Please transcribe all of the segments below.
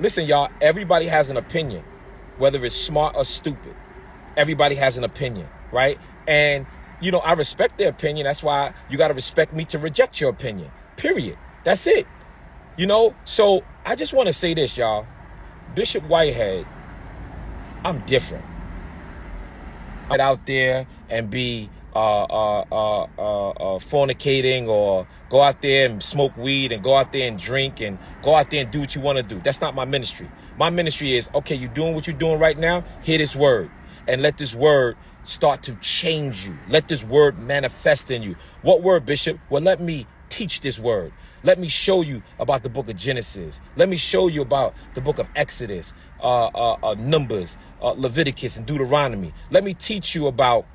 Listen, y'all, everybody has an opinion, whether it's smart or stupid. Everybody has an opinion, right? And, you know, I respect their opinion. That's why you got to respect me to reject your opinion, period. That's it. You know, so I just want to say this, y'all. Bishop Whitehead, I'm different. Get out there and be fornicating, or go out there and smoke weed, and go out there and drink, and go out there and do what you want to do. That's not my ministry. My ministry is, okay, you're doing what you're doing right now. Hear this word, and let this word start to change you. Let this word manifest in you. What word, Bishop? Well, let me teach this word. Let me show you about the book of Genesis. Let me show you about the book of Exodus, Numbers, Leviticus, and Deuteronomy. Let me teach you about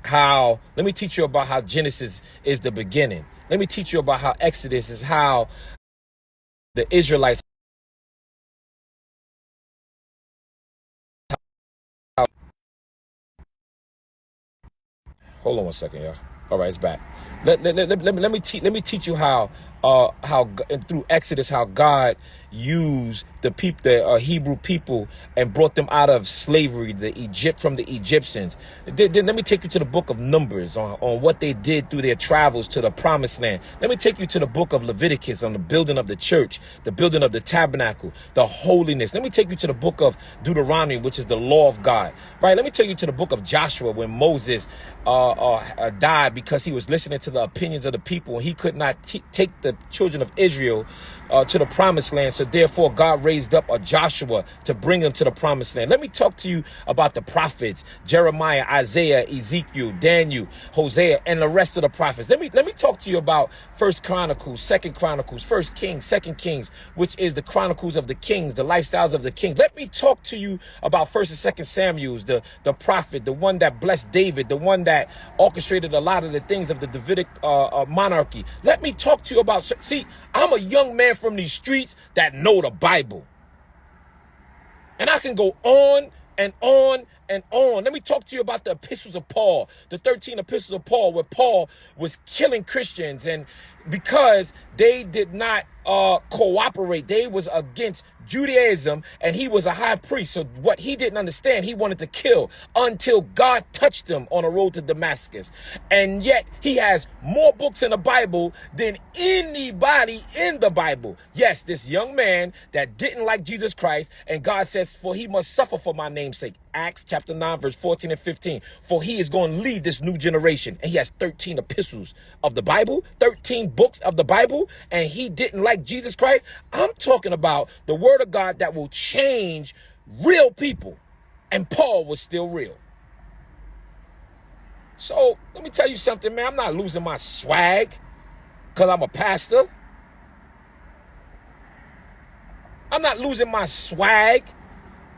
how Genesis is the beginning. Let me teach you about how Exodus is how the Israelites. Hold on one second, y'all. All right, it's back. Let me teach you how through Exodus, how God used the Hebrew people and brought them out of slavery, from the Egyptians. Then let me take you to the book of Numbers on what they did through their travels to the promised land. Let me take you to the book of Leviticus on the building of the church, the building of the tabernacle, the holiness. Let me take you to the book of Deuteronomy, which is the law of God. Right? Let me take you to the book of Joshua, when Moses died because he was listening to the opinions of the people, and he could not take the children of Israel to the promised land. So therefore God raised up a Joshua to bring them to the promised land. Let me talk to you about the prophets, Jeremiah, Isaiah, Ezekiel, Daniel, Hosea, and the rest of the prophets. Let me talk to you about First Chronicles, Second Chronicles, First Kings, Second Kings, which is the chronicles of the kings, the lifestyles of the kings. Let me talk to you about First and Second Samuels, the prophet, the one that blessed David, the one that orchestrated a lot of the things of the Davidic monarchy. Let me talk to you about, see, I'm a young man from these streets that know the Bible. And I can go on and on and on. Let me talk to you about the epistles of Paul, the 13 epistles of Paul, where Paul was killing Christians, and because they did not cooperate, they was against Judaism, and he was a high priest. So what he didn't understand, he wanted to kill until God touched him on a road to Damascus. And yet he has more books in the Bible than anybody in the Bible. Yes, this young man that didn't like Jesus Christ, and God says, for he must suffer for my name's sake. Acts chapter 9, verse 14 and 15. For he is going to lead this new generation. And he has 13 epistles of the Bible, 13 books of the Bible, and he didn't like Jesus Christ. I'm talking about the word of God that will change real people. And Paul was still real. So let me tell you something, man. I'm not losing my swag because I'm a pastor. I'm not losing my swag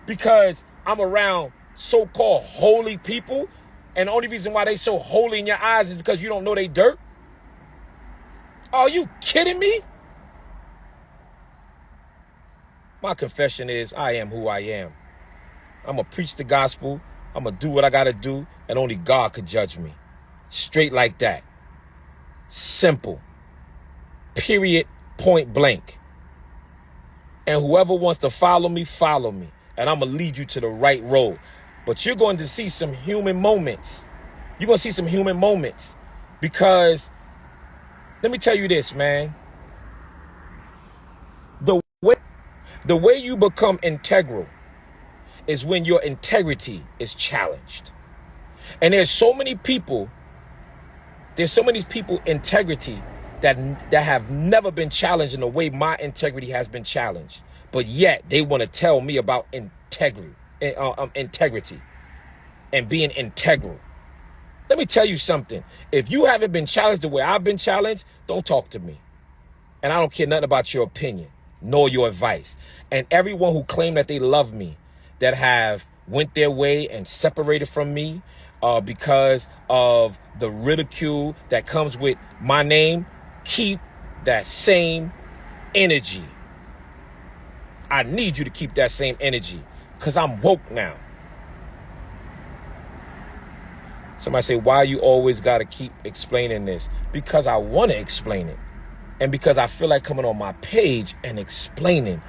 because I'm around so-called holy people, and the only reason why they so holy in your eyes is because you don't know they dirt. Are you kidding me? My confession is I am who I am. I'm going to preach the gospel. I'm going to do what I got to do, and only God could judge me. Straight like that. Simple. Period. Point blank. And whoever wants to follow me, follow me. And I'm going to lead you to the right road. But you're going to see some human moments. You're going to see some human moments. Because, let me tell you this, man. The way you become integral is when your integrity is challenged. And there's so many people integrity that have never been challenged in the way my integrity has been challenged. But yet they want to tell me about integrity and being integral. Let me tell you something. If you haven't been challenged the way I've been challenged, don't talk to me. And I don't care nothing about your opinion nor your advice. And everyone who claimed that they love me, that have went their way and separated from me because of the ridicule that comes with my name, keep that same energy. I need you to keep that same energy because I'm woke now. Somebody say, why you always got to keep explaining this? Because I want to explain it. And because I feel like coming on my page and explaining